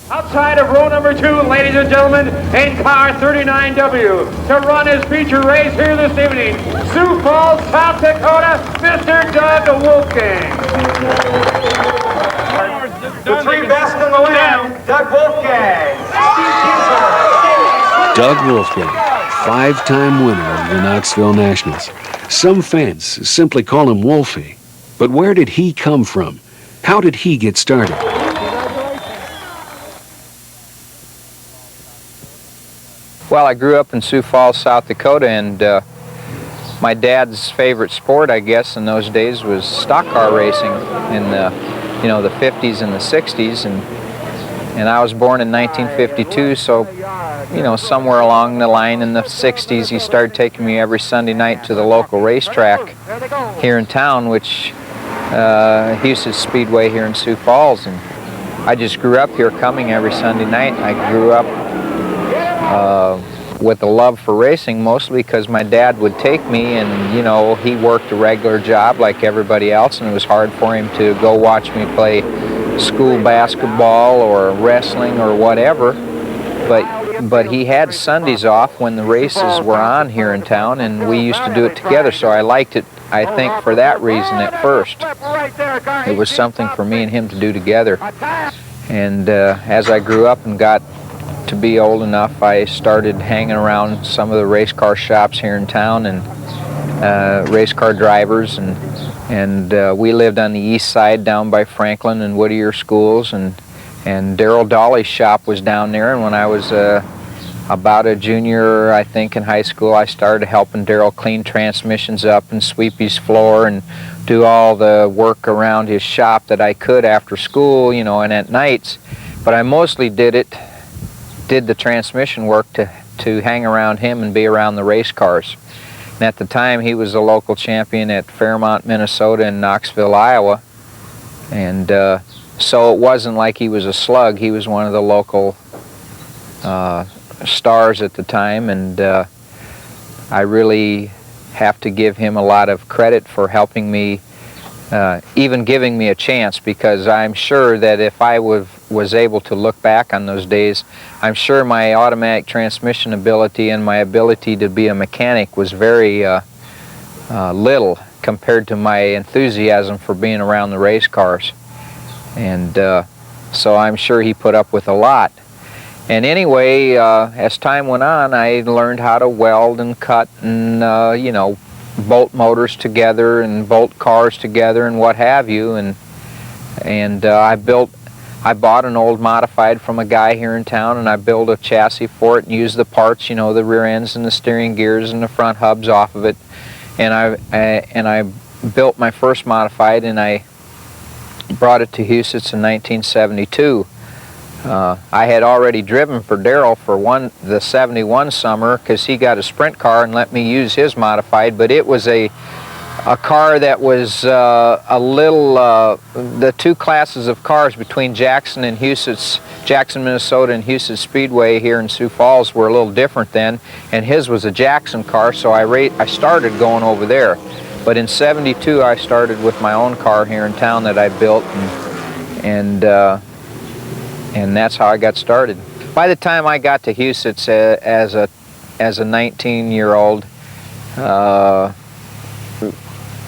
Outside of row number 2, ladies and gentlemen, in car 39W, to run his feature race here this evening, Sioux Falls, South Dakota, Mr. Doug Wolfgang. The 3 best in the land, Doug Wolfgang. Doug Wolfgang, 5-time winner of the Knoxville Nationals. Some fans simply call him Wolfie. But where did he come from? How did he get started? Well, I grew up in Sioux Falls, South Dakota, and my dad's favorite sport, I guess, in those days was stock car racing in the 50s and the 60s, and I was born in 1952, so, somewhere along the line in the 60s, he started taking me every Sunday night to the local racetrack here in town, which Huset's Speedway here in Sioux Falls, and I just grew up here coming every Sunday night. I grew up with a love for racing, mostly because my dad would take me, and he worked a regular job like everybody else, and it was hard for him to go watch me play school basketball or wrestling or whatever, but he had Sundays off when the races were on here in town, and we used to do it together, so I liked it, I think, for that reason at first. It was something for me and him to do together, and as I grew up and got to be old enough, I started hanging around some of the race car shops here in town and race car drivers, and we lived on the east side down by Franklin and Whittier schools, and Darrell Dolly's shop was down there, and when I was about a junior, I think, in high school, I started helping Darrell clean transmissions up and sweep his floor and do all the work around his shop that I could after school, and at nights, but I mostly did the transmission work to hang around him and be around the race cars. And at the time, he was a local champion at Fairmont, Minnesota, and Knoxville, Iowa. And so it wasn't like he was a slug. He was one of the local stars at the time, and I really have to give him a lot of credit for helping me, even giving me a chance, because I'm sure that if I was able to look back on those days, I'm sure my automatic transmission ability and my ability to be a mechanic was very little compared to my enthusiasm for being around the race cars. And so I'm sure he put up with a lot. And anyway, as time went on, I learned how to weld and cut and, bolt motors together and bolt cars together and what have you. And I bought an old modified from a guy here in town, and I built a chassis for it and used the parts, the rear ends and the steering gears and the front hubs off of it. And I built my first modified, and I brought it to Huset's in 1972. I had already driven for Darrell for the 71 summer, because he got a sprint car and let me use his modified, but it was a car that was a little, the two classes of cars between Jackson, Minnesota and Huset's Speedway here in Sioux Falls were a little different then, and his was a Jackson car, so I started going over there. But in 72 I started with my own car here in town that I built, and that's how I got started. By the time I got to Huset's as a 19-year-old,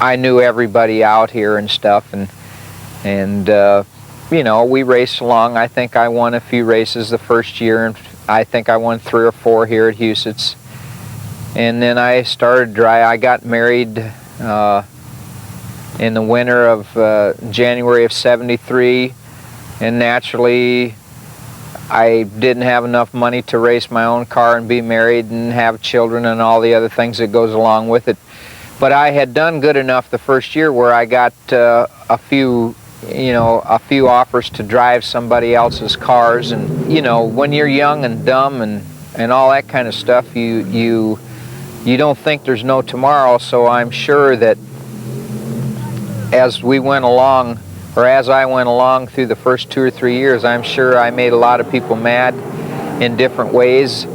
I knew everybody out here and stuff, and we raced along. I think I won a few races the first year, and I think I won 3 or 4 here at Huset's. And then I I got married in the winter of January of 73, and naturally I didn't have enough money to race my own car and be married and have children and all the other things that goes along with it. But I had done good enough the first year where I got a few offers to drive somebody else's cars, and when you're young and dumb and all that kind of stuff, you don't think there's no tomorrow. So I'm sure that as we went along, or as I went along through the first 2 or 3 years, I'm sure I made a lot of people mad in different ways.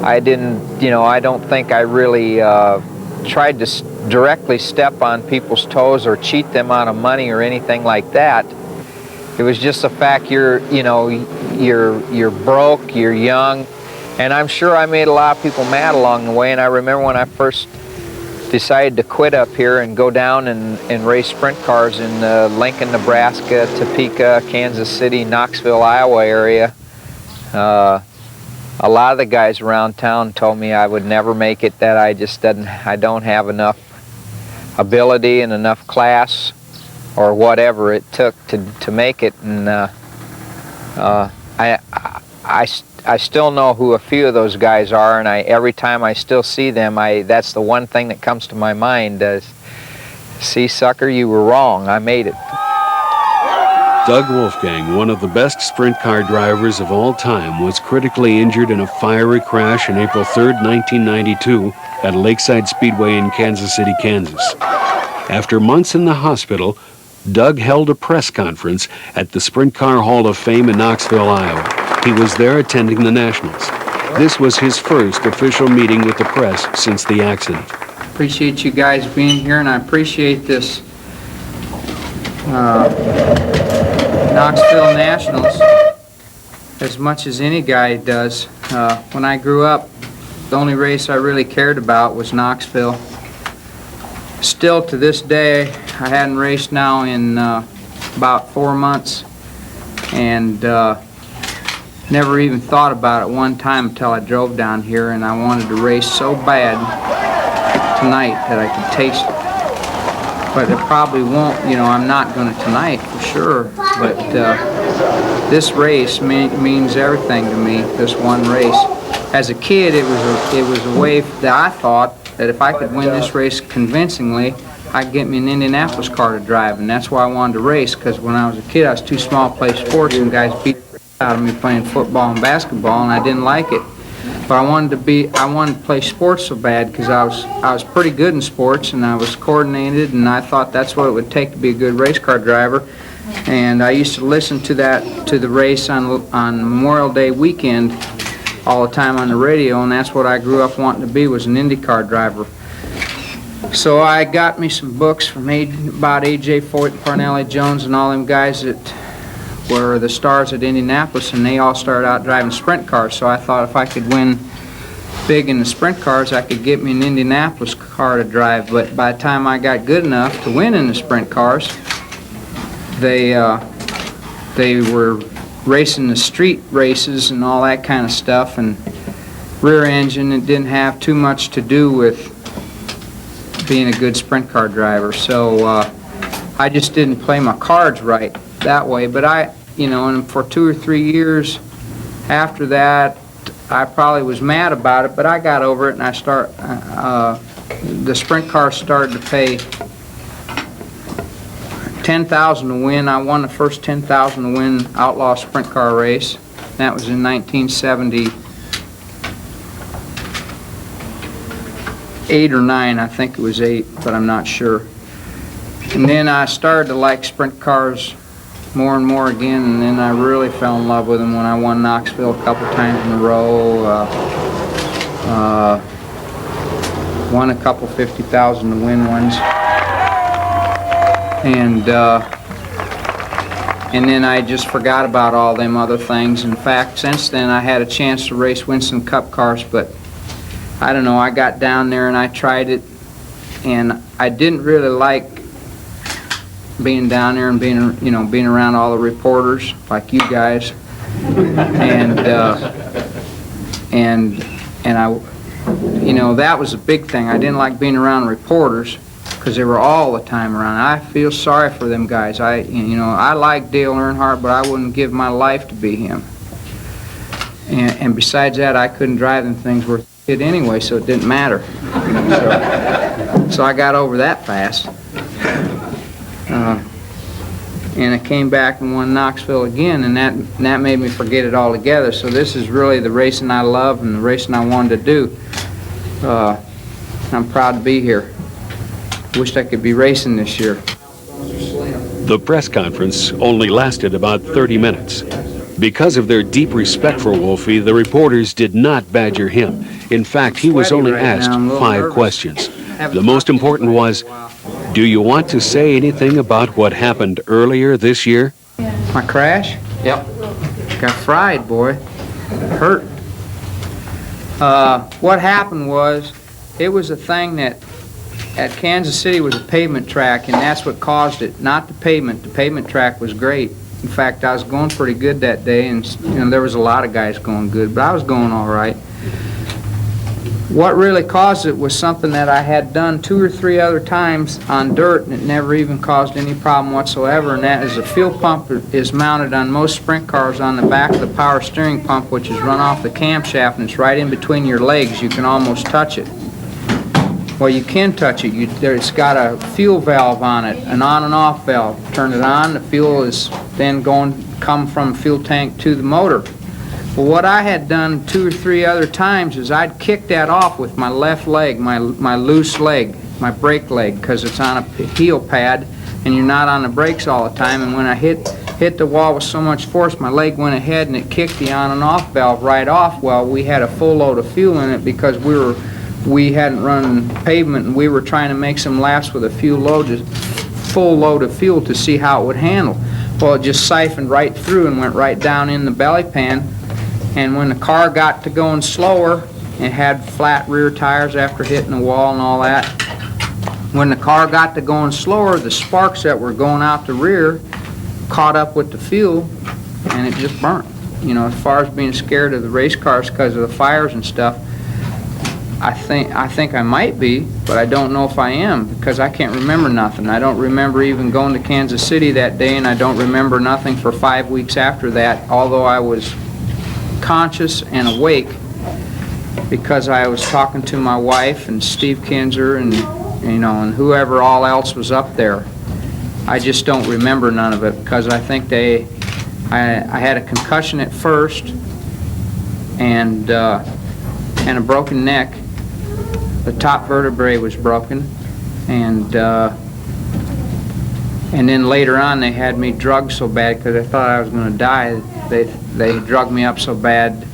I don't think I really tried to directly step on people's toes or cheat them out of money or anything like that. It was just the fact you're broke, you're young, and I'm sure I made a lot of people mad along the way. And I remember when I first decided to quit up here and go down and race sprint cars in Lincoln, Nebraska, Topeka, Kansas City, Knoxville, Iowa area. A lot of the guys around town told me I would never make it, that I don't have enough ability and enough class or whatever it took to make it. And I still know who a few of those guys are, and every time I still see them, that's the one thing that comes to my mind is, see, sucker, you were wrong, I made it. Doug Wolfgang, one of the best sprint car drivers of all time, was critically injured in a fiery crash on April 3rd, 1992 at Lakeside Speedway in Kansas City, Kansas. After months in the hospital, Doug held a press conference at the Sprint Car Hall of Fame in Knoxville, Iowa. He was there attending the Nationals. This was his first official meeting with the press since the accident. Appreciate you guys being here, and I appreciate this Knoxville Nationals as much as any guy does. When I grew up, the only race I really cared about was Knoxville. Still to this day, I hadn't raced now in about 4 months, and never even thought about it one time until I drove down here, and I wanted to race so bad tonight that I could taste it. But it probably won't, I'm not going to tonight for sure, but this race means everything to me, this one race. As a kid, it was a way that I thought that if I could win this race convincingly, I'd get me an Indianapolis car to drive, and that's why I wanted to race, because when I was a kid, I was too small to play sports, and guys beat the out of me playing football and basketball, and I didn't like it. But I wanted to play sports so bad because I was pretty good in sports, and I was coordinated, and I thought that's what it would take to be a good race car driver. And I used to listen to the race on Memorial Day weekend all the time on the radio, and that's what I grew up wanting to be, was an Indy car driver. So I got me some books from about A.J. Foyt, Parnelli Jones, and all them guys that were the stars at Indianapolis, and they all started out driving sprint cars. So I thought if I could win big in the sprint cars, I could get me an Indianapolis car to drive. But by the time I got good enough to win in the sprint cars, they were racing the street races and all that kind of stuff, and rear engine. It didn't have too much to do with being a good sprint car driver. So I just didn't play my cards right that way. But and for 2 or 3 years after that, I probably was mad about it, but I got over it, and the sprint cars started to pay $10,000 to win. I won the first $10,000 to win outlaw sprint car race. That was in 1978 or 9. I think it was 8, but I'm not sure. And then I started to like sprint cars more and more again, and then I really fell in love with them when I won Knoxville a couple times in a row. Won a couple 50,000 to win ones. And then I just forgot about all them other things. In fact, since then I had a chance to race Winston Cup cars, but I don't know, I got down there and I tried it, and I didn't really like being down there and being around all the reporters like you guys, and I, that was a big thing. I didn't like being around reporters because they were all the time around. I feel sorry for them guys. I like Dale Earnhardt, but I wouldn't give my life to be him. And besides that, I couldn't drive them things worth it anyway, so it didn't matter. So I got over that fast. And I came back and won Knoxville again, and that made me forget it altogether. So this is really the racing I love and the racing I wanted to do. I'm proud to be here. Wished I could be racing this year. The press conference only lasted about 30 minutes. Because of their deep respect for Wolfie, the reporters did not badger him. In fact, he was only asked 5 questions. The most important was, do you want to say anything about what happened earlier this year? My crash? Yep. Got fried, boy. Hurt. What happened was, it was a thing that at Kansas City was a pavement track, and that's what caused it, not the pavement. The pavement track was great. In fact, I was going pretty good that day, and there was a lot of guys going good, but I was going all right. What really caused it was something that I had done 2 or 3 other times on dirt, and it never even caused any problem whatsoever, and that is the fuel pump is mounted on most sprint cars on the back of the power steering pump, which is run off the camshaft, and it's right in between your legs. You can almost touch it. Well, you can touch it. It's got a fuel valve on it, an on and off valve. Turn it on, the fuel is then come from the fuel tank to the motor. Well, what I had done 2 or 3 other times is I'd kick that off with my left leg, my loose leg, my brake leg, because it's on a heel pad and you're not on the brakes all the time. And when I hit the wall with so much force, my leg went ahead and it kicked the on and off valve right off. Well, we had a full load of fuel in it because we hadn't run pavement, and we were trying to make some laps with a full load of fuel to see how it would handle. Well, it just siphoned right through and went right down in the belly pan. And when the car got to going slower, it had flat rear tires after hitting the wall and all that. When the car got to going slower, the sparks that were going out the rear caught up with the fuel, and it just burnt. You know, as far as being scared of the race cars because of the fires and stuff, I think I might be, but I don't know if I am, because I can't remember nothing. I don't remember even going to Kansas City that day, and I don't remember nothing for 5 weeks after that, although I was conscious and awake because I was talking to my wife and Steve Kinzer and and whoever all else was up there. I just don't remember none of it because I think I had a concussion at first and a broken neck. The top vertebrae was broken, and then later on they had me drugged so bad because I thought I was going to die. They drugged me up so bad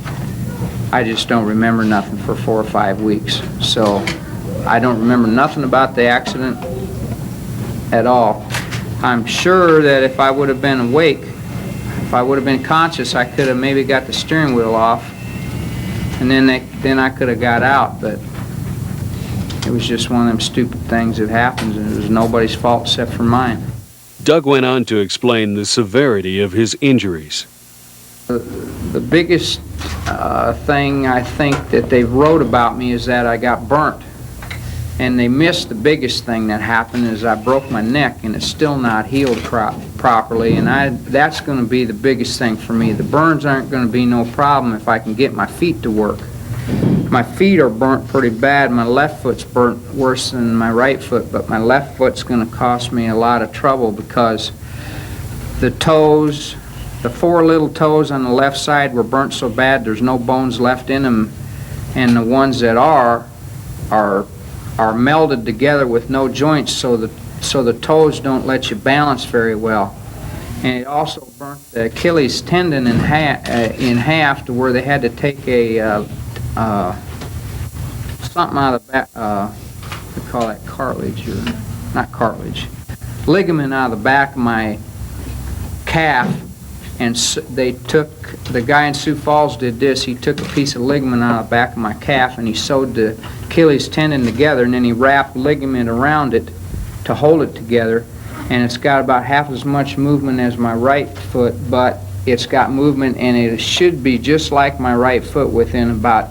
I just don't remember nothing for 4 or 5 weeks. So I don't remember nothing about the accident at all. I'm sure that if I would have been awake, if I would have been conscious, I could have maybe got the steering wheel off, and then I could have got out, but it was just one of them stupid things that happens, and it was nobody's fault except for mine. Doug went on to explain the severity of his injuries. The biggest thing I think that they wrote about me is that I got burnt. And they missed the biggest thing that happened is I broke my neck, and it's still not healed properly, and that's going to be the biggest thing for me. The burns aren't going to be no problem if I can get my feet to work. My feet are burnt pretty bad. My left foot's burnt worse than my right foot, but my left foot's going to cost me a lot of trouble because the toes, the 4 little toes on the left side were burnt so bad there's no bones left in them, and the ones that are melded together with no joints, so the toes don't let you balance very well. And it also burnt the Achilles tendon in half to where they had to take a something out of the back, they call that cartilage, or not cartilage, ligament out of the back of my calf. And the guy in Sioux Falls did this. He took a piece of ligament out of the back of my calf and he sewed the Achilles tendon together, and then he wrapped ligament around it to hold it together. And it's got about half as much movement as my right foot, but it's got movement, and it should be just like my right foot within about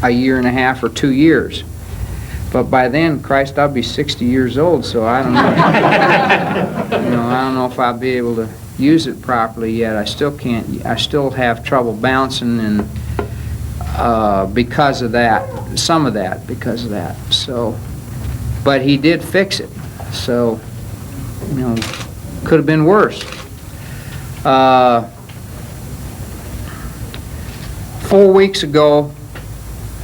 a year and a half or 2 years. But by then, Christ, I'll be 60 years old, so I don't know. I don't know if I'll be able to use it properly yet. I still can't. I still have trouble bouncing, and because of that, some of that because of that. So, but he did fix it. So, could have been worse. 4 weeks ago,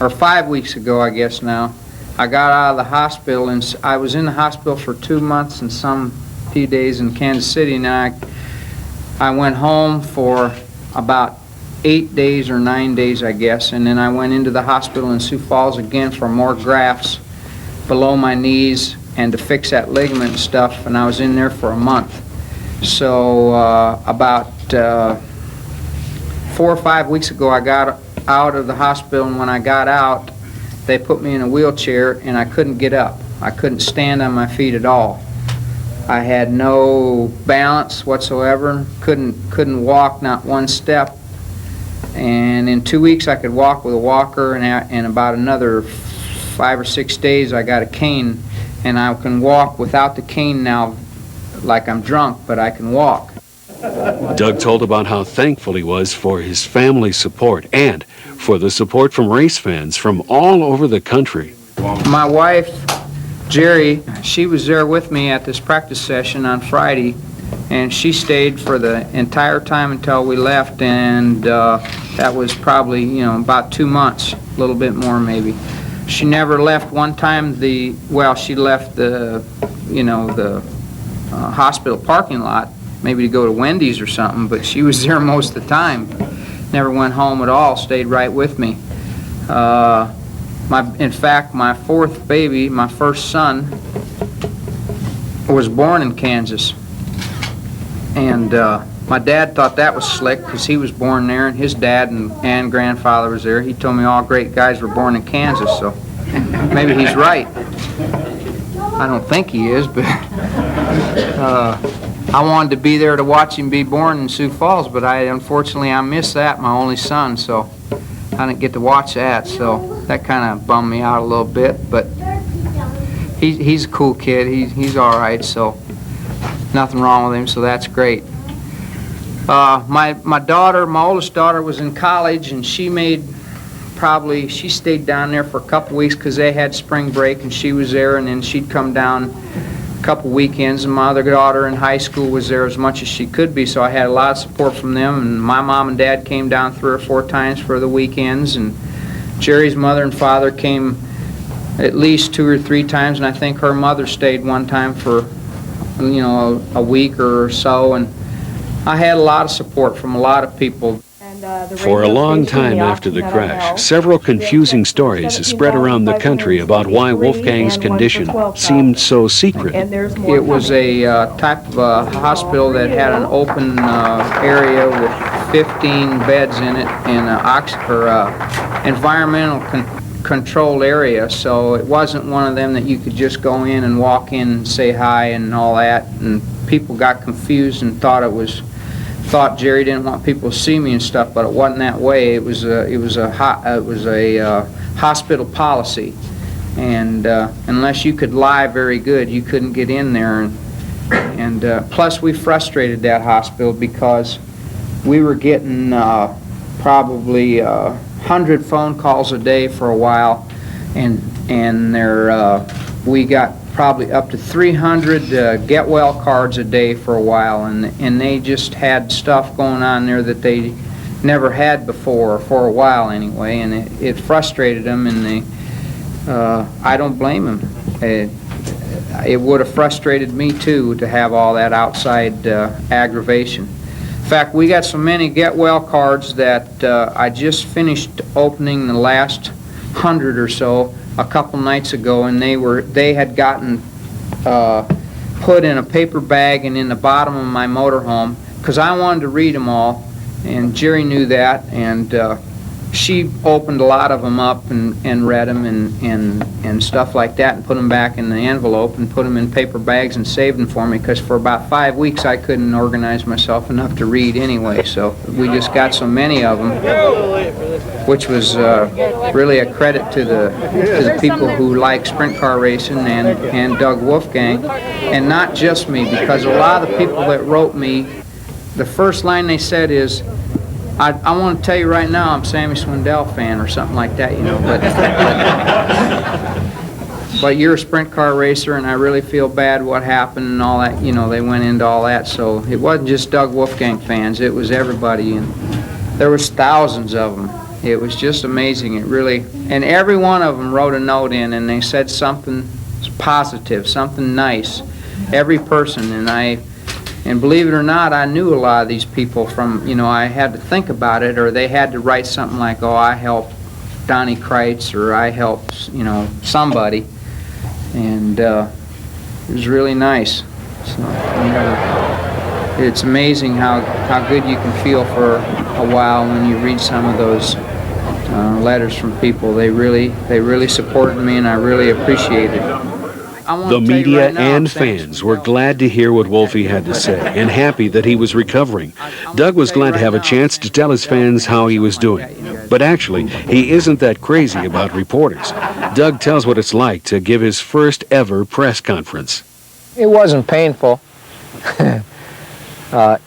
or 5 weeks ago, I guess now, I got out of the hospital, and I was in the hospital for 2 months and some few days in Kansas City, and I went home for about 8 days or 9 days, I guess, and then I went into the hospital in Sioux Falls again for more grafts below my knees and to fix that ligament and stuff, and I was in there for a month. So about 4 or 5 weeks ago, I got out of the hospital, and when I got out, they put me in a wheelchair, and I couldn't get up. I couldn't stand on my feet at all. I had no balance whatsoever, couldn't walk not one step. And in 2 weeks I could walk with a walker, and about another 5 or 6 days I got a cane, and I can walk without the cane now like I'm drunk, but I can walk. Doug told about how thankful he was for his family's support and for the support from race fans from all over the country. My wife, Jerry, she was there with me at this practice session on Friday, and she stayed for the entire time until we left, and that was probably, about 2 months, a little bit more maybe. She never left one time she left the hospital parking lot, maybe to go to Wendy's or something, but she was there most of the time. Never went home at all, stayed right with me. In fact, my fourth baby, my first son, was born in Kansas. And my dad thought that was slick because he was born there, and his dad and grandfather was there. He told me all great guys were born in Kansas, so maybe he's right. I don't think he is, but I wanted to be there to watch him be born in Sioux Falls, but unfortunately I missed that, my only son, so I didn't get to watch that, so that kind of bummed me out a little bit, but he's a cool kid. He's all right, so nothing wrong with him, so that's great. My oldest daughter was in college, and she stayed down there for a couple weeks because they had spring break, and she was there, and then she'd come down a couple weekends, and my other daughter in high school was there as much as she could be, so I had a lot of support from them, and my mom and dad came down 3 or 4 times for the weekends, and Jerry's mother and father came at least 2 or 3 times, and I think her mother stayed one time for a week or so, and I had a lot of support from a lot of people. For a long time after the crash, several confusing stories spread around the country about why Wolfgang's condition seemed so secret. It was a type of a hospital that had an open area with 15 beds in it and an environmental controlled area, so it wasn't one of them that you could just go in and walk in and say hi and all that, and people got confused and thought Jerry didn't want people to see me and stuff, but it wasn't that way. It was a hospital policy, and unless you could lie very good, you couldn't get in there. And plus, we frustrated that hospital because we were getting probably 100 phone calls a day for a while, and we got probably up to 300 get well cards a day for a while, and they just had stuff going on there that they never had before, for a while anyway, and it frustrated them, and I don't blame them. It would have frustrated me too to have all that outside aggravation. In fact, we got so many get well cards that I just finished opening the last 100 or so a couple nights ago, and they had gotten put in a paper bag and in the bottom of my motorhome because I wanted to read them all, and Jerry knew that, and she opened a lot of them up and read them and stuff like that, and put them back in the envelope and put them in paper bags and saved them for me, because for about 5 weeks I couldn't organize myself enough to read anyway, so we just got so many of them, which was really a credit to the people who like sprint car racing and Doug Wolfgang, and not just me, because a lot of the people that wrote me, the first line they said is, I want to tell you right now, I'm Sammy Swindell fan, or something like that, but you're a sprint car racer, and I really feel bad what happened and all that, they went into all that, so it wasn't just Doug Wolfgang fans, it was everybody, and there was thousands of them. It was just amazing, it really, and every one of them wrote a note in, and they said something positive, something nice, every person, and believe it or not, I knew a lot of these people from, I had to think about it, or they had to write something like, oh, I helped Donnie Kreitz, or I helped, somebody, and it was really nice. So, it's amazing how good you can feel for a while when you read some of those letters from people. They really supported me, and I really appreciate it. The media and fans were glad to hear what Wolfie had to say and happy that he was recovering. Doug was glad to have a chance to tell his fans how he was doing. But actually, he isn't that crazy about reporters. Doug tells what it's like to give his first ever press conference. It wasn't painful,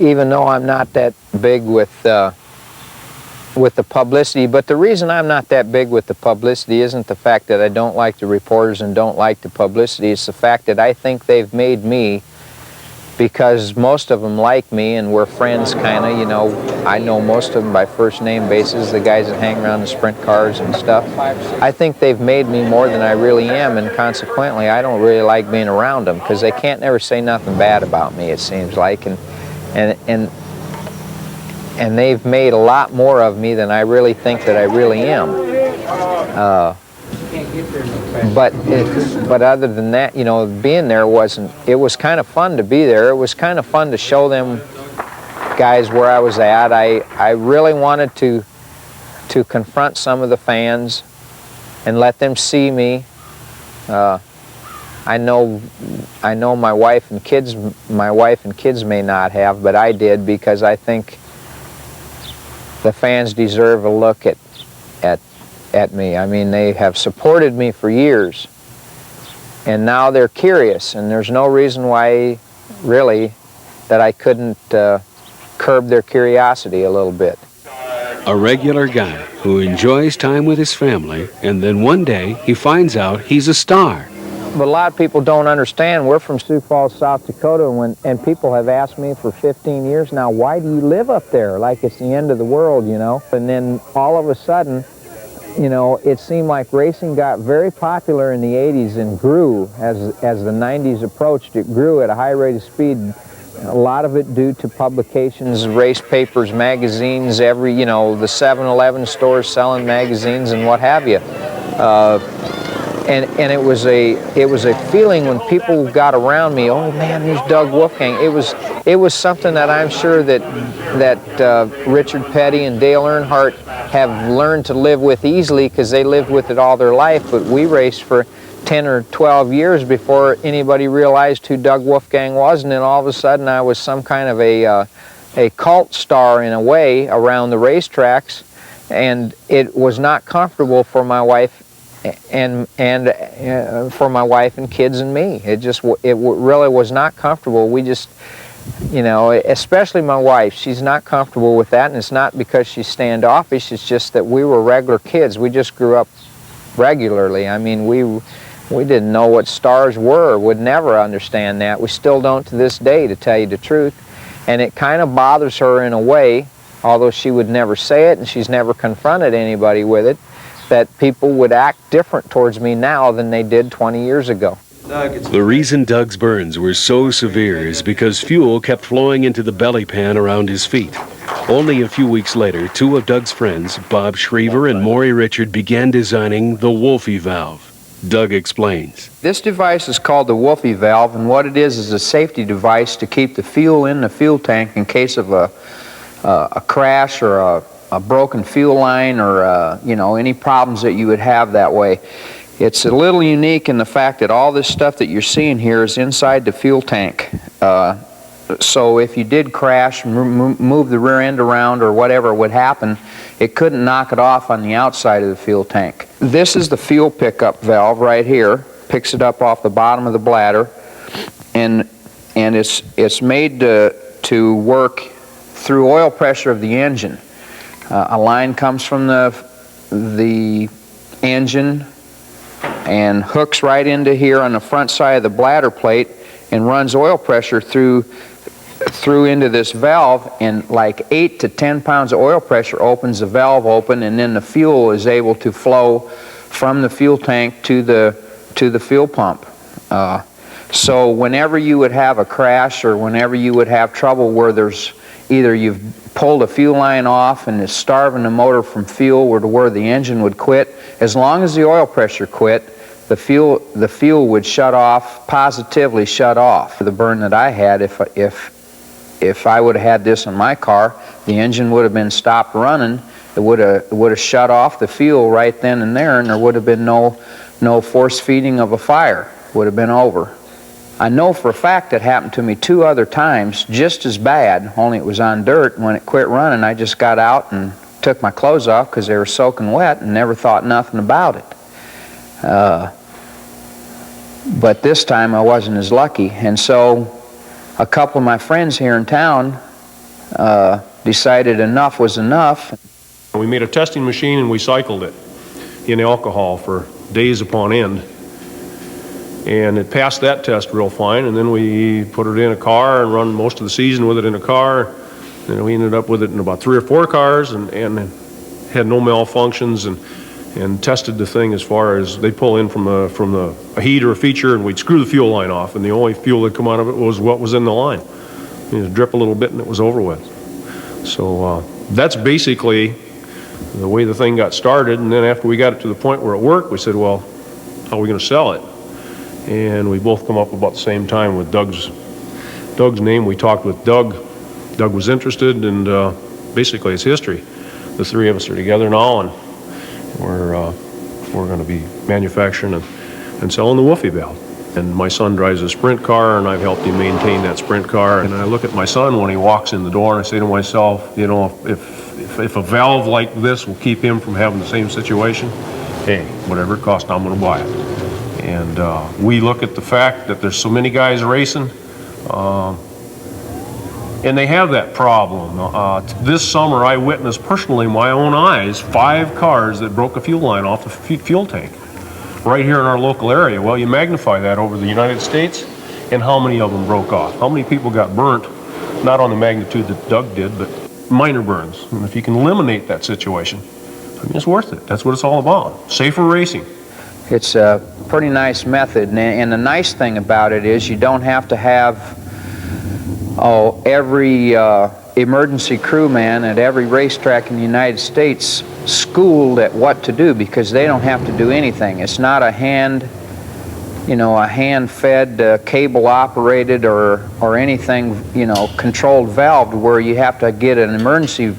even though I'm not that big with the publicity. But the reason I'm not that big with the publicity isn't the fact that I don't like the reporters and don't like the publicity. It's the fact that I think they've made me, because most of them like me and we're friends, kind of, you know. I know most of them by first name basis, the guys that hang around the sprint cars and stuff. I think they've made me more than I really am, and consequently I don't really like being around them, because they can't never say nothing bad about me, it seems like. And they've made a lot more of me than I really think that I really am. But other than that, you know, being there it was kind of fun to be there. It was kind of fun to show them guys where I was at. I really wanted to confront some of the fans and let them see me. I know my wife and kids may not have, but I did, because I think the fans deserve a look at me. I mean, they have supported me for years, and now they're curious, and there's no reason why, really, that I couldn't curb their curiosity a little bit. A regular guy who enjoys time with his family, and then one day he finds out he's a star. But a lot of people don't understand. We're from Sioux Falls, South Dakota, and people have asked me for 15 years now, why do you live up there? Like it's the end of the world, you know? And then all of a sudden, you know, it seemed like racing got very popular in the 80s and grew as the 90s approached. It grew at a high rate of speed. A lot of it due to publications, race papers, magazines, the 7-Eleven stores selling magazines and what have you. And it was a feeling when people got around me, oh man, there's Doug Wolfgang. It was something that I'm sure that Richard Petty and Dale Earnhardt have learned to live with easily, because they lived with it all their life. But we raced for 10 or 12 years before anybody realized who Doug Wolfgang was, and then all of a sudden I was some kind of a cult star in a way around the racetracks, and it was not comfortable for my wife and for my wife and kids and me. It really was not comfortable. We just, you know, especially my wife, she's not comfortable with that, and it's not because she's standoffish. It's just that we were regular kids. We just grew up regularly. I mean, we didn't know what stars were, would never understand that. We still don't to this day, to tell you the truth. And it kind of bothers her in a way, although she would never say it and she's never confronted anybody with it, that people would act different towards me now than they did 20 years ago. The reason Doug's burns were so severe is because fuel kept flowing into the belly pan around his feet. Only a few weeks later, two of Doug's friends, Bob Schriever and Maury Richard, began designing the Wolfie valve. Doug explains. This device is called the Wolfie valve, and what it is a safety device to keep the fuel in the fuel tank in case of a crash or a broken fuel line, or you know, any problems that you would have that way. It's a little unique in the fact that all this stuff that you're seeing here is inside the fuel tank. So if you did crash, move the rear end around or whatever would happen, it couldn't knock it off on the outside of the fuel tank. This is the fuel pickup valve right here. Picks it up off the bottom of the bladder, and it's made to work through oil pressure of the engine. A line comes from the engine and hooks right into here on the front side of the bladder plate and runs oil pressure through into this valve, and like 8 to 10 pounds of oil pressure opens the valve open, and then the fuel is able to flow from the fuel tank to the fuel pump. So whenever you would have a crash, or whenever you would have trouble where there's either you've pulled a fuel line off and is starving the motor from fuel, or to where the engine would quit, as long as the oil pressure quit, the fuel would shut off, positively shut off. The burn that I had, if I would have had this in my car, the engine would have been stopped running. It would have shut off the fuel right then and there, and there would have been no force feeding of a fire. Would have been over. I know for a fact that happened to me 2 other times, just as bad, only it was on dirt. And when it quit running, I just got out and took my clothes off because they were soaking wet and never thought nothing about it. But this time I wasn't as lucky, and so a couple of my friends here in town decided enough was enough. We made a testing machine and we cycled it in alcohol for days upon end. And it passed that test real fine, and then we put it in a car and run most of the season with it in a car. And we ended up with it in about 3 or 4 cars and had no malfunctions and tested the thing as far as they pull in from a heat or a feature, and we'd screw the fuel line off, and the only fuel that come out of it was what was in the line. You'd drip a little bit and it was over with. So that's basically the way the thing got started. And then after we got it to the point where it worked, we said, well, how are we going to sell it? And we both come up about the same time with Doug's name. We talked with Doug. Doug was interested, and basically it's history. The 3 of us are together now, and we're going to be manufacturing and selling the Wolfie valve. And my son drives a sprint car, and I've helped him maintain that sprint car. And I look at my son when he walks in the door, and I say to myself, you know, if a valve like this will keep him from having the same situation, hey, whatever it costs, I'm going to buy it. And we look at the fact that there's so many guys racing, and they have that problem. This summer I witnessed personally in my own eyes 5 cars that broke a fuel line off the fuel tank right here in our local area. Well, you magnify that over the United States, and how many of them broke off? How many people got burnt? Not on the magnitude that Doug did, but minor burns. And if you can eliminate that situation, I mean, it's worth it. That's what it's all about. Safer racing. It's a pretty nice method, and the nice thing about it is you don't have to have every emergency crewman at every racetrack in the United States schooled at what to do, because they don't have to do anything. It's not a hand-fed, cable-operated or anything, controlled valve where you have to get an emergency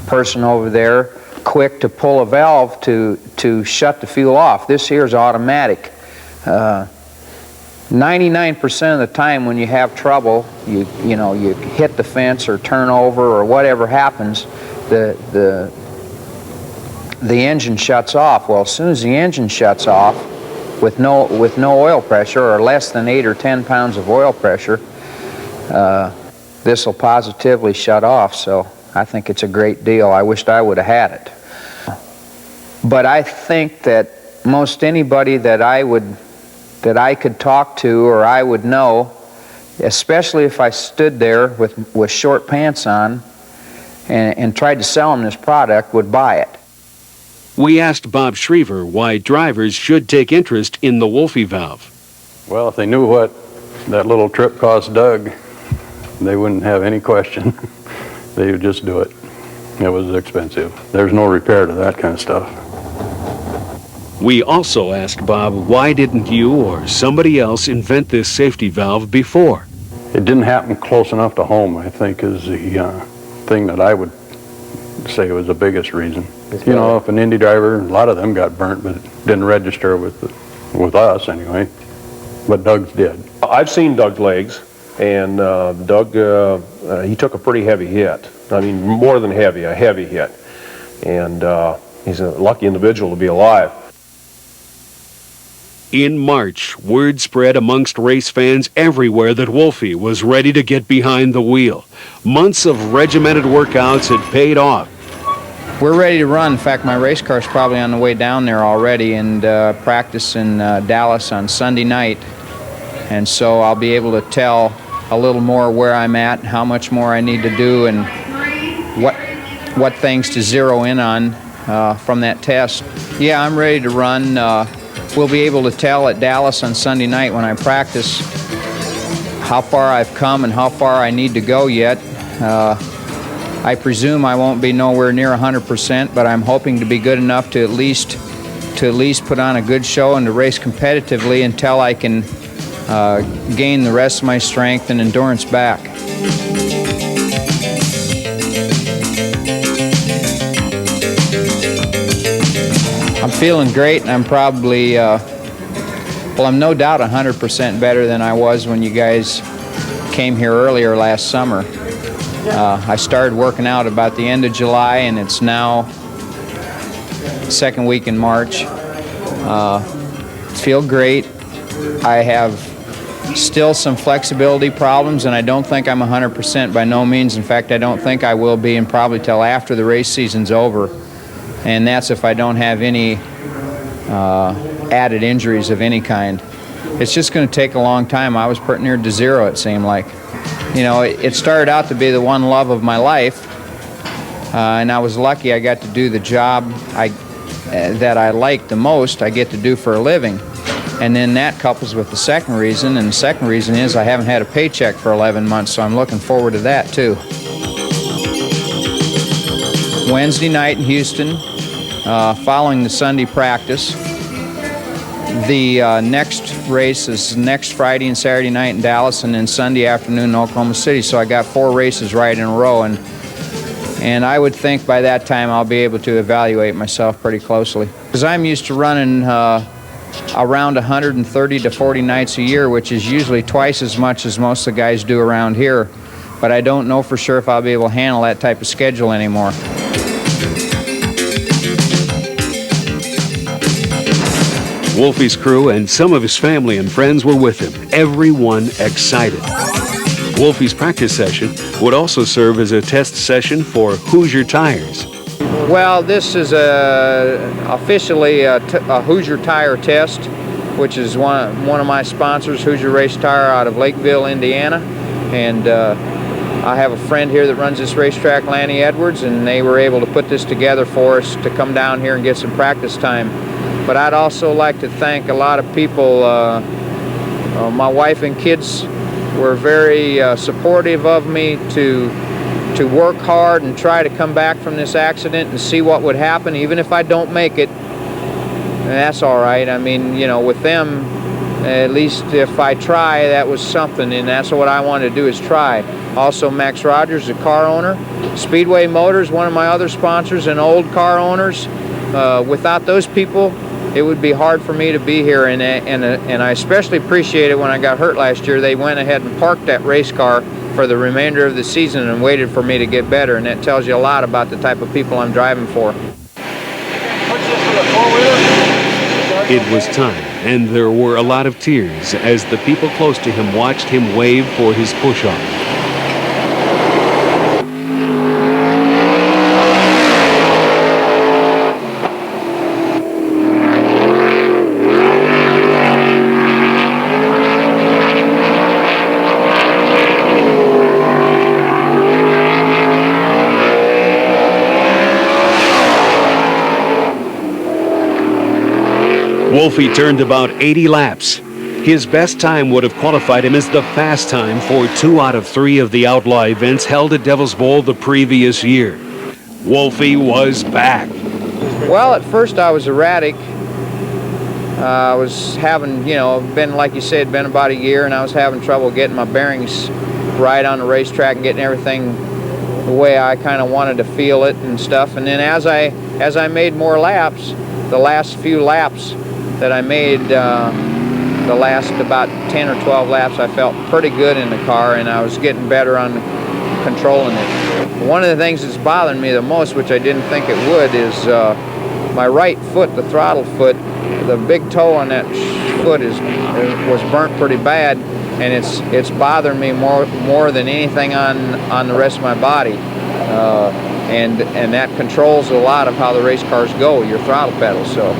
person over there quick to pull a valve to shut the fuel off. This here is automatic. 99% of the time when you have trouble, you hit the fence or turn over or whatever happens, the engine shuts off. Well, as soon as the engine shuts off with no oil pressure, or less than 8 or 10 pounds of oil pressure, this will positively shut off. So I think it's a great deal. I wished I would have had it. But I think that most anybody that I could talk to or I would know, especially if I stood there with short pants on and tried to sell them this product, would buy it. We asked Bob Schriever why drivers should take interest in the Wolfie valve. Well, if they knew what that little trip cost Doug, they wouldn't have any question. They would just do it. It was expensive. There's no repair to that kind of stuff. We also asked Bob, why didn't you or somebody else invent this safety valve before? It didn't happen close enough to home, I think, is the thing that I would say was the biggest reason. You know, if an Indy driver, a lot of them got burnt, but it didn't register with us anyway. But Doug's did. I've seen Doug's legs, and Doug, he took a pretty heavy hit. I mean, more than heavy, a heavy hit. And he's a lucky individual to be alive. In March, word spread amongst race fans everywhere that Wolfie was ready to get behind the wheel. Months of regimented workouts had paid off. We're ready to run. In fact, my race car's probably on the way down there already, and practice in Dallas on Sunday night. And so I'll be able to tell a little more where I'm at, how much more I need to do, and what things to zero in on from that test. Yeah, I'm ready to run. We'll be able to tell at Dallas on Sunday night when I practice how far I've come and how far I need to go yet. I presume I won't be nowhere near 100%, but I'm hoping to be good enough to at least put on a good show and to race competitively until I can gain the rest of my strength and endurance back. I'm feeling great, and I'm probably, well, I'm no doubt 100% better than I was when you guys came here earlier last summer. I started working out about the end of July, and it's now second week in March. Feel great. I have still some flexibility problems, and I don't think I'm 100% by no means. In fact, I don't think I will be, and probably till after the race season's over. And that's if I don't have any added injuries of any kind. It's just going to take a long time. I was pretty near to zero, it seemed like. You know, it started out to be the one love of my life, and I was lucky I got to do the job that I like the most, I get to do for a living. And then that couples with the second reason, and the second reason is I haven't had a paycheck for 11 months, so I'm looking forward to that too. Wednesday night in Houston, following the Sunday practice. The next race is next Friday and Saturday night in Dallas, and then Sunday afternoon in Oklahoma City. So I got 4 races right in a row, and I would think by that time I'll be able to evaluate myself pretty closely. Because I'm used to running around 130 to 40 nights a year, which is usually twice as much as most of the guys do around here. But I don't know for sure if I'll be able to handle that type of schedule anymore. Wolfie's crew and some of his family and friends were with him, everyone excited. Wolfie's practice session would also serve as a test session for Hoosier tires. Well, this is officially a Hoosier tire test, which is one of my sponsors, Hoosier Race Tire out of Lakeville, Indiana. And I have a friend here that runs this racetrack, Lanny Edwards, and they were able to put this together for us to come down here and get some practice time. But I'd also like to thank a lot of people. My wife and kids were very supportive of me to work hard and try to come back from this accident and see what would happen, even if I don't make it. And that's all right. I mean, you know, with them, at least if I try, that was something, and that's what I wanted to do, is try. Also, Max Rogers, a car owner. Speedway Motors, one of my other sponsors, and old car owners. Without those people, it would be hard for me to be here, and I especially appreciate it when I got hurt last year. They went ahead and parked that race car for the remainder of the season and waited for me to get better, and that tells you a lot about the type of people I'm driving for. It was time, and there were a lot of tears as the people close to him watched him wave for his push-off. Wolfie turned about 80 laps. His best time would have qualified him as the fast time for 2 out of 3 of the outlaw events held at Devil's Bowl the previous year. Wolfie was back. Well, at first I was erratic. I was having, you know, been, like you said, been about a year, and I was having trouble getting my bearings right on the racetrack and getting everything the way I kind of wanted to feel it and stuff. And then as I made more laps, the last few laps that I made, the last about 10 or 12 laps, I felt pretty good in the car, and I was getting better on controlling it. One of the things that's bothering me the most, which I didn't think it would, is my right foot, the throttle foot. The big toe on that foot was burnt pretty bad, and it's bothering me more than anything on the rest of my body. And that controls a lot of how the race cars go, your throttle pedal. So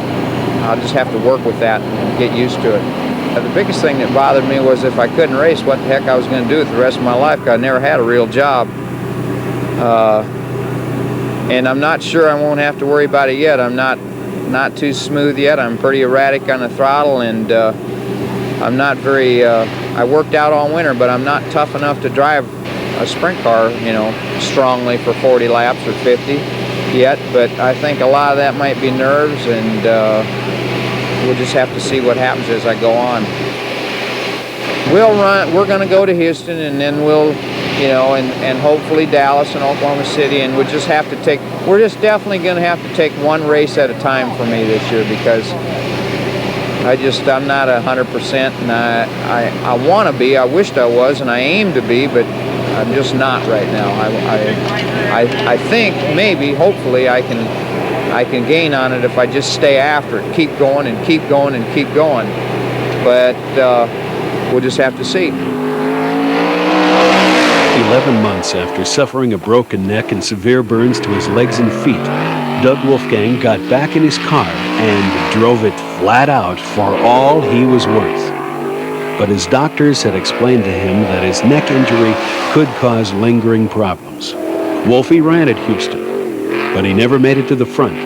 I'll just have to work with that and get used to it. The biggest thing that bothered me was if I couldn't race, what the heck I was going to do with the rest of my life, because I never had a real job. And I'm not sure, I won't have to worry about it yet. I'm not too smooth yet. I'm pretty erratic on the throttle, and I'm not very, I worked out all winter, but I'm not tough enough to drive a sprint car, you know, strongly for 40 laps or 50 yet. But I think a lot of that might be nerves, and we'll just have to see what happens as I go on. We're going to go to Houston, and then we'll you know, and hopefully Dallas and Oklahoma City, and we're just definitely going to have to take one race at a time for me this year, because I'm not 100%, and I want to be. I wished I was, and I aim to be, but I'm just not right now. I think maybe, hopefully, I can gain on it if I just stay after it, keep going and keep going and keep going. But we'll just have to see. 11 months after suffering a broken neck and severe burns to his legs and feet, Doug Wolfgang got back in his car and drove it flat out for all he was worth. But his doctors had explained to him that his neck injury could cause lingering problems. Wolfie ran at Houston, but he never made it to the front.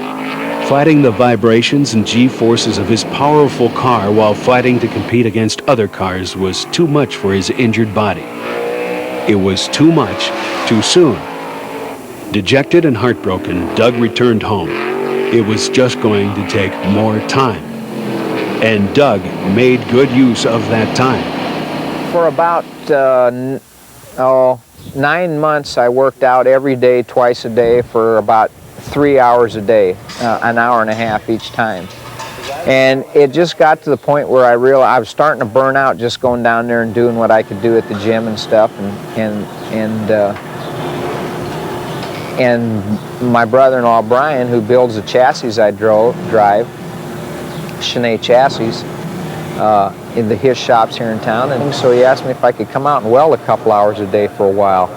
Fighting the vibrations and G-forces of his powerful car while fighting to compete against other cars was too much for his injured body. It was too much, too soon. Dejected and heartbroken, Doug returned home. It was just going to take more time. And Doug made good use of that time. For about 9 months, I worked out every day, twice a day, for about 3 hours a day, an hour and a half each time. And it just got to the point where I realized I was starting to burn out just going down there and doing what I could do at the gym and stuff. And my brother-in-law Brian, who builds the chassis I drive, Chennai chassis, in his shops here in town, and so he asked me if I could come out and weld a couple hours a day for a while,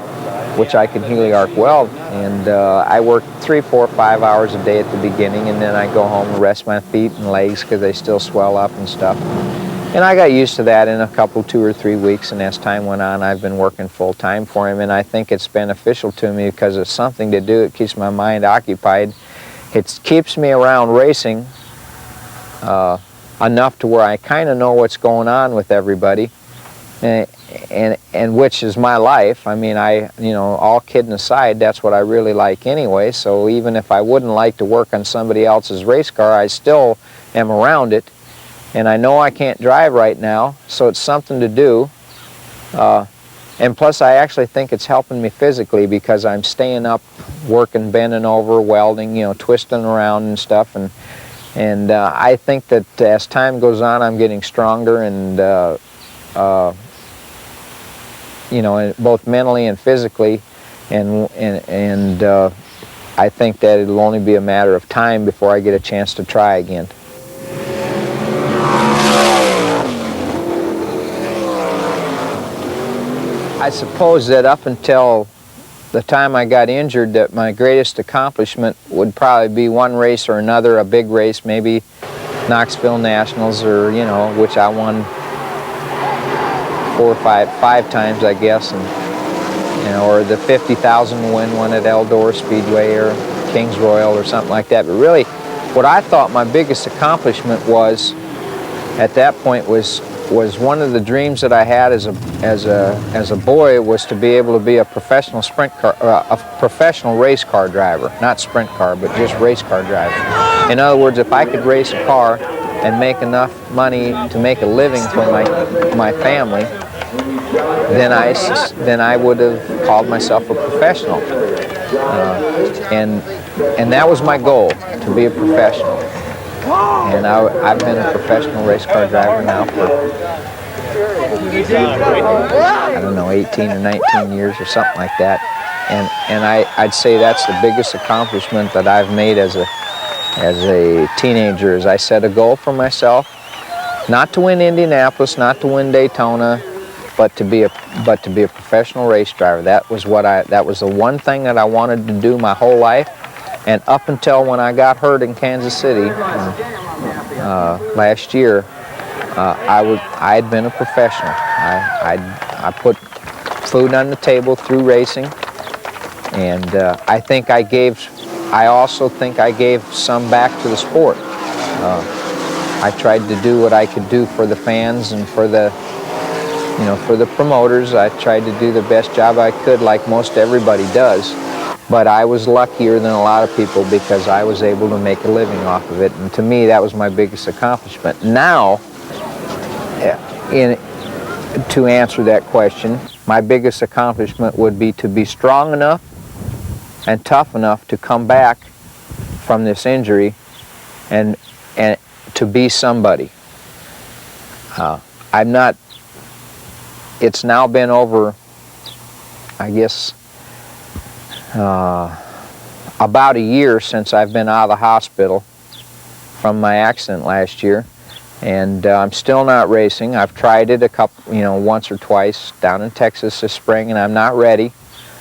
which I could heliarc weld. And I worked 3, 4, 5 hours a day at the beginning, and then I go home and rest my feet and legs because they still swell up and stuff. And I got used to that in a couple, 2 or 3 weeks, and as time went on, I've been working full time for him, and I think it's beneficial to me because it's something to do. It keeps my mind occupied. It keeps me around racing enough to where I kind of know what's going on with everybody, and which is my life. I mean, all kidding aside, that's what I really like anyway. So even if I wouldn't like to work on somebody else's race car, I still am around it. And I know I can't drive right now, so it's something to do. And plus, I actually think it's helping me physically because I'm staying up, working, bending over, welding, twisting around and stuff. And I think that as time goes on, I'm getting stronger, and both mentally and physically, and I think that it'll only be a matter of time before I get a chance to try again. I suppose that up until the time I got injured, that my greatest accomplishment would probably be one race or another, a big race, maybe Knoxville Nationals, or which I won 4 or 5 times, I guess, and or the 50,000 win one at Eldor Speedway or Kings Royal or something like that. But really, what I thought my biggest accomplishment was at that point was one of the dreams that I had as a boy, was to be able to be a professional professional race car driver, not sprint car, but just race car driver. In other words, if I could race a car and make enough money to make a living for my family, then I would have called myself a professional, and that was my goal, to be a professional. And I've been a professional race car driver now for, I don't know, 18 or 19 years or something like that. And I'd say that's the biggest accomplishment that I've made as a teenager. Is I set a goal for myself, not to win Indianapolis, not to win Daytona, but to be a professional race driver. That was the one thing that I wanted to do my whole life. And up until when I got hurt in Kansas City last year, I had been a professional. I put food on the table through racing, and I also think I gave some back to the sport. I tried to do what I could do for the fans and for the promoters. I tried to do the best job I could, like most everybody does. But I was luckier than a lot of people because I was able to make a living off of it. And to me, that was my biggest accomplishment. Now, to answer that question, my biggest accomplishment would be to be strong enough and tough enough to come back from this injury and to be somebody. I'm not, it's now been over, I guess, about a year since I've been out of the hospital from my accident last year, and I'm still not racing. I've tried it a couple, once or twice down in Texas this spring, and I'm not ready.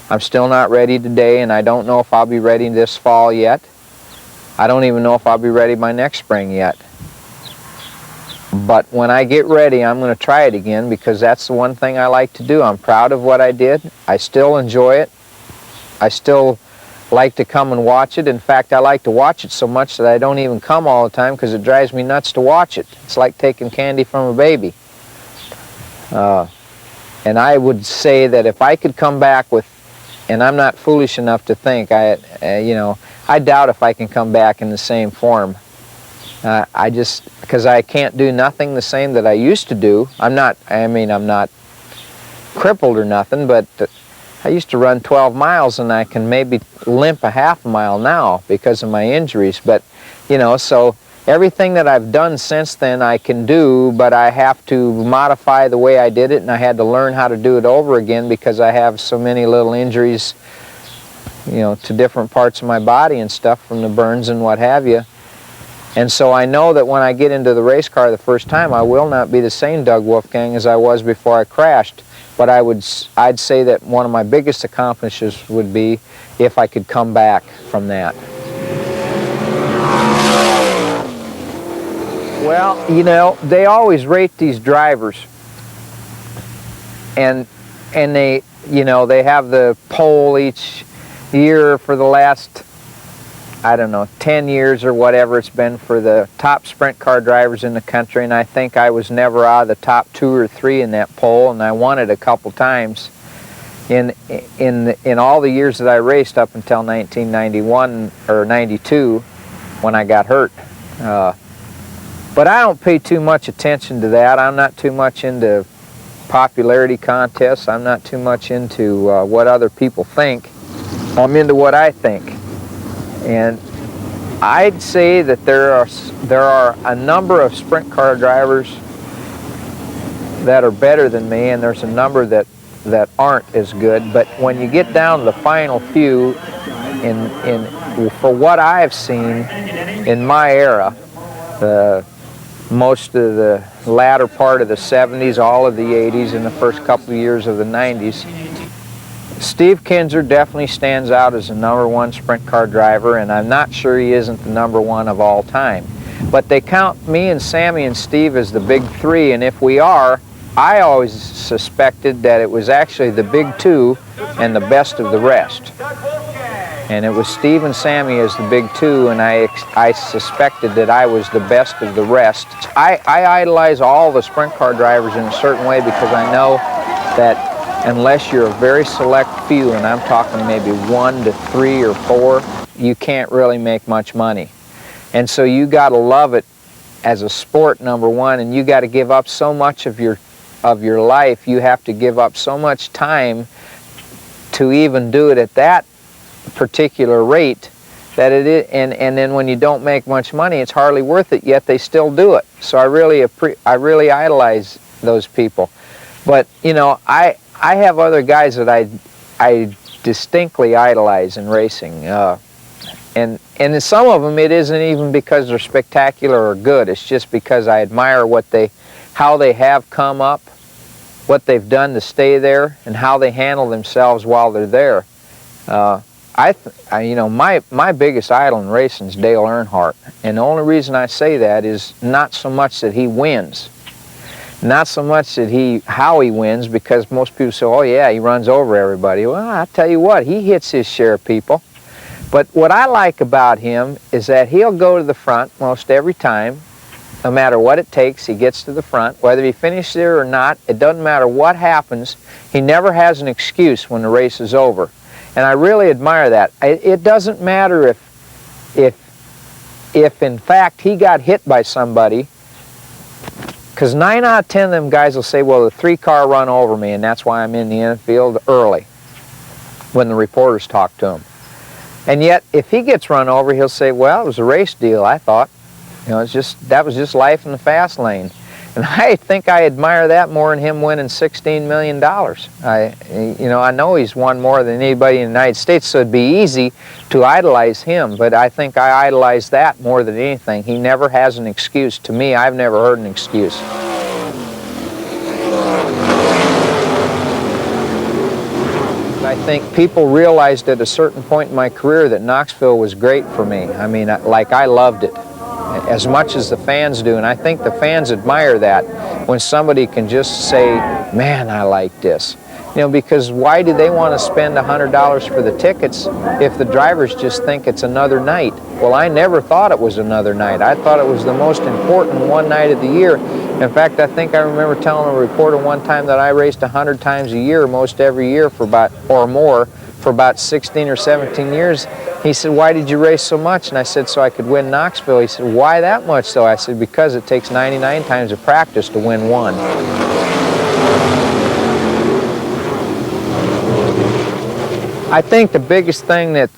I'm still not ready today, and I don't know if I'll be ready this fall yet. I don't even know if I'll be ready by next spring yet. But when I get ready, I'm going to try it again, because that's the one thing I like to do. I'm proud of what I did. I still enjoy it. I still like to come and watch it. In fact, I like to watch it so much that I don't even come all the time, because it drives me nuts to watch it. It's like taking candy from a baby. And I would say that if I could come back with, and I'm not foolish enough to think, I doubt if I can come back in the same form. Because I can't do nothing the same that I used to do. I'm not crippled or nothing, but I used to run 12 miles and I can maybe limp a half a mile now because of my injuries. But, so everything that I've done since then I can do, but I have to modify the way I did it, and I had to learn how to do it over again because I have so many little injuries, to different parts of my body and stuff from the burns and what have you. And so I know that when I get into the race car the first time, I will not be the same Doug Wolfgang as I was before I crashed. But I'd say that one of my biggest accomplishments would be if I could come back from that. Well, they always rate these drivers, and they, they have the poll each year for the last, 10 years or whatever it's been, for the top sprint car drivers in the country, and I think I was never out of the top 2 or 3 in that poll, and I won it a couple times in all the years that I raced up until 1991 or 92 when I got hurt. But I don't pay too much attention to that. I'm not too much into popularity contests. I'm not too much into what other people think. I'm into what I think. And I'd say that there are a number of sprint car drivers that are better than me, and there's a number that aren't as good. But when you get down to the final few, for what I've seen in my era, most of the latter part of the 70s, all of the 80s, and the first couple of years of the 90s, Steve Kinser definitely stands out as the #1 sprint car driver, and I'm not sure he isn't the #1 of all time. But they count me and Sammy and Steve as the big 3, and if we are, I always suspected that it was actually the big 2 and the best of the rest. And it was Steve and Sammy as the big 2, and I suspected that I was the best of the rest. I idolize all the sprint car drivers in a certain way, because I know that unless you're a very select few, and I'm talking maybe 1 to 3 or 4, you can't really make much money. And so you got to love it as a sport, #1, and you got to give up so much of your life. You have to give up so much time to even do it at that particular rate, that it is, and then when you don't make much money, it's hardly worth it, yet they still do it. So I really idolize those people. But I have other guys that I distinctly idolize in racing, and in some of them it isn't even because they're spectacular or good. It's just because I admire how they have come up, what they've done to stay there, and how they handle themselves while they're there. My biggest idol in racing is Dale Earnhardt, and the only reason I say that is not so much that he wins, not so much that how he wins, because most people say, oh yeah, he runs over everybody. Well, I tell you what, he hits his share of people. But what I like about him is that he'll go to the front most every time. No matter what it takes, he gets to the front. Whether he finishes there or not, it doesn't matter what happens. He never has an excuse when the race is over. And I really admire that. It doesn't matter if in fact he got hit by somebody Because 9 out of 10 of them guys will say, well, the 3-car run over me, and that's why I'm in the infield early when the reporters talk to him. And yet, if he gets run over, he'll say, well, it was a race deal, I thought. You know, that was just life in the fast lane. And I think I admire that more than him winning $16 million. I know he's won more than anybody in the United States, so it'd be easy to idolize him, but I think I idolize that more than anything. He never has an excuse. To me, I've never heard an excuse. I think people realized at a certain point in my career that Knoxville was great for me. I mean, like, I loved it as much as the fans do, and I think the fans admire that when somebody can just say, man, I like this. You know, because why do they want to spend $100 for the tickets if the drivers just think it's another night? Well, I never thought it was another night. I thought it was the most important one night of the year. In fact, I think I remember telling a reporter one time that I raced 100 times a year, most every year for about, or more, for about 16 or 17 years. He said, why did you race so much? And I said, so I could win Knoxville. He said, why that much though? I said, because it takes 99 times of practice to win one. I think the biggest thing that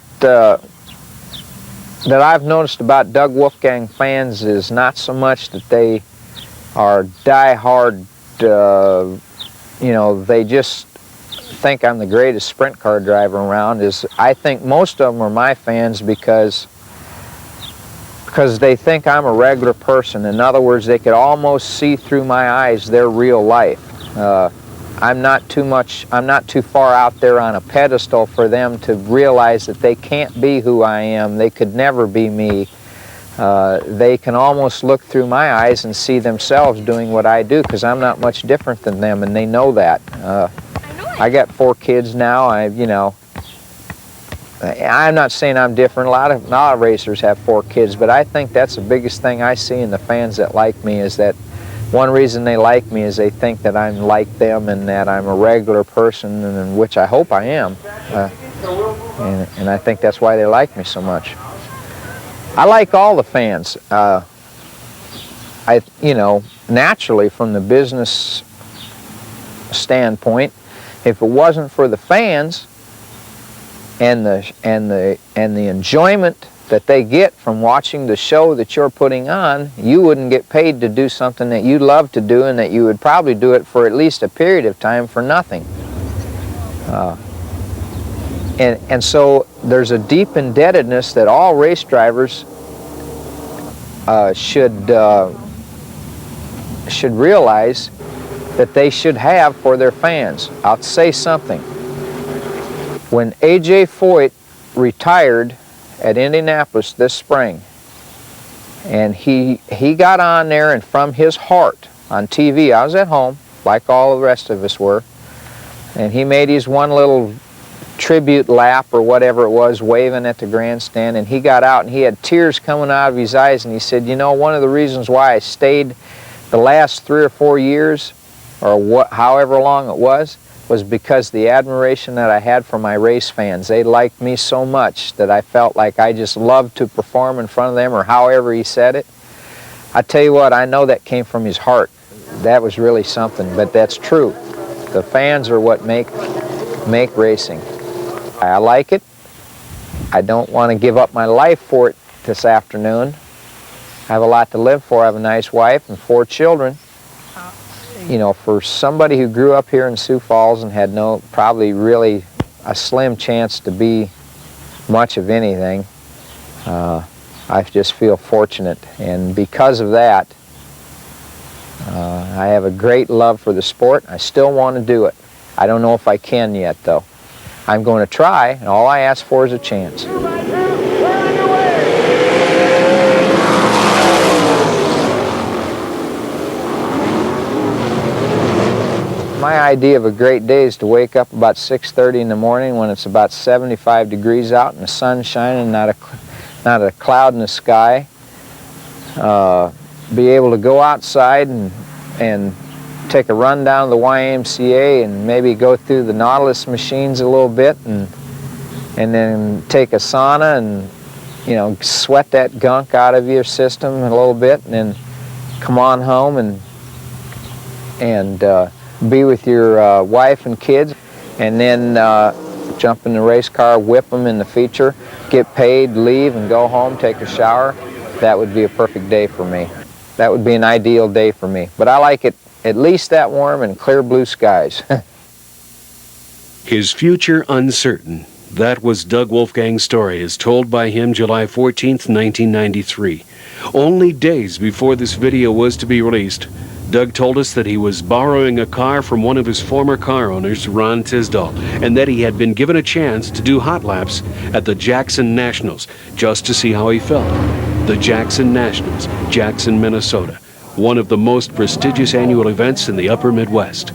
I've noticed about Doug Wolfgang fans is not so much that they are die-hard, you know, they just think I'm the greatest sprint car driver around. Is I think most of them are my fans because they think I'm a regular person. In other words, they could almost see through my eyes their real life. I'm not too far out there on a pedestal for them to realize that they can't be who I am. They could never be me. They can almost look through my eyes and see themselves doing what I do, because I'm not much different than them, and they know that. I got 4 kids now. I'm not saying I'm different. A lot of racers have 4 kids, but I think that's the biggest thing I see in the fans that like me, is that one reason they like me is they think that I'm like them and that I'm a regular person, and which I hope I am. And I think that's why they like me so much. I like all the fans. You know, naturally from the business standpoint, if it wasn't for the fans and the enjoyment that they get from watching the show that you're putting on, you wouldn't get paid to do something that you love to do, and that you would probably do it for at least a period of time for nothing. And so there's a deep indebtedness that all race drivers should realize that they should have for their fans. I'll say something. When A.J. Foyt retired at Indianapolis this spring, and he got on there, and from his heart on TV, I was at home like all the rest of us were, and he made his one little tribute lap or whatever it was, waving at the grandstand, and he got out and he had tears coming out of his eyes, and he said, you know, one of the reasons why I stayed the last 3 or 4 years, or however long it was because the admiration that I had for my race fans. They liked me so much that I felt like I just loved to perform in front of them, or however he said it. I tell you what, I know that came from his heart. That was really something, but that's true. The fans are what make racing. I like it. I don't want to give up my life for it this afternoon. I have a lot to live for. I have a nice wife and 4 children. You know, for somebody who grew up here in Sioux Falls and had probably really a slim chance to be much of anything, I just feel fortunate. And because of that, I have a great love for the sport. I still want to do it. I don't know if I can yet, though. I'm going to try, and all I ask for is a chance. My idea of a great day is to wake up about 6:30 in the morning when it's about 75 degrees out and the sun's shining, not a cloud in the sky. Be able to go outside and take a run down the YMCA and maybe go through the Nautilus machines a little bit, and then take a sauna and, you know, sweat that gunk out of your system a little bit, and then come on home and and be with your wife and kids, and then jump in the race car, whip them in the feature, get paid, leave, and go home, take a shower. That would be a perfect day for me. That would be an ideal day for me. But I like it at least that warm and clear blue skies. His future uncertain. That was Doug Wolfgang's story as told by him July 14th, 1993. Only days before this video was to be released, Doug told us that he was borrowing a car from one of his former car owners, Ron Tisdall, and that he had been given a chance to do hot laps at the Jackson Nationals just to see how he felt. The Jackson Nationals, Jackson, Minnesota, one of the most prestigious annual events in the upper Midwest.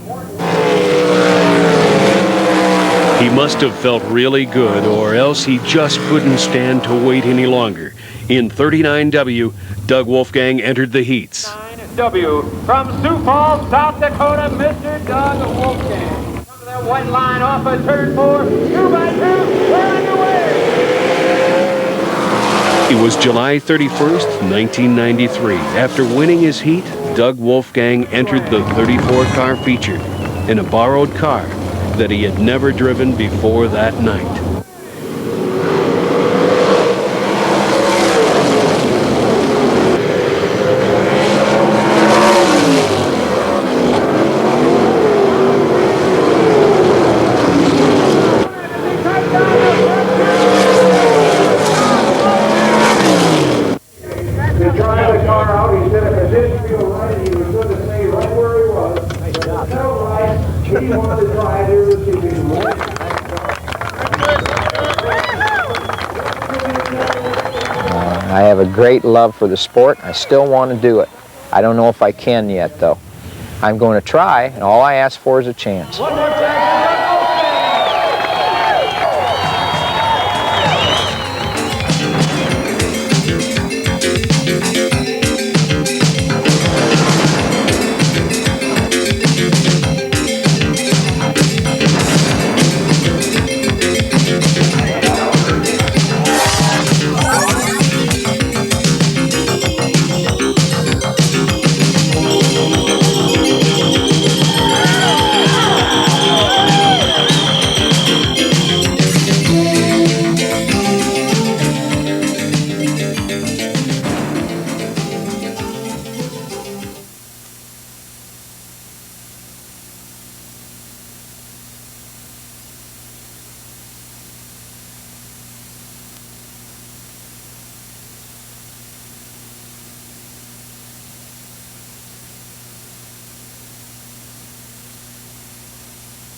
He must have felt really good, or else he just couldn't stand to wait any longer. In 39W, Doug Wolfgang entered the heats. 9W from Sioux Falls, South Dakota, Mr. Doug Wolfgang. Come to that white line off of turn 4, 2 by 2, we're underway. It was July 31st, 1993. After winning his heat, Doug Wolfgang entered the 34-car feature in a borrowed car that he had never driven before that night. To drive the car out, he said if it didn't feel right, he was going to stay right where he was. But it felt right. He wanted to drive here this evening. I have a great love for the sport. I still want to do it. I don't know if I can yet, though. I'm going to try, and all I ask for is a chance. One more time.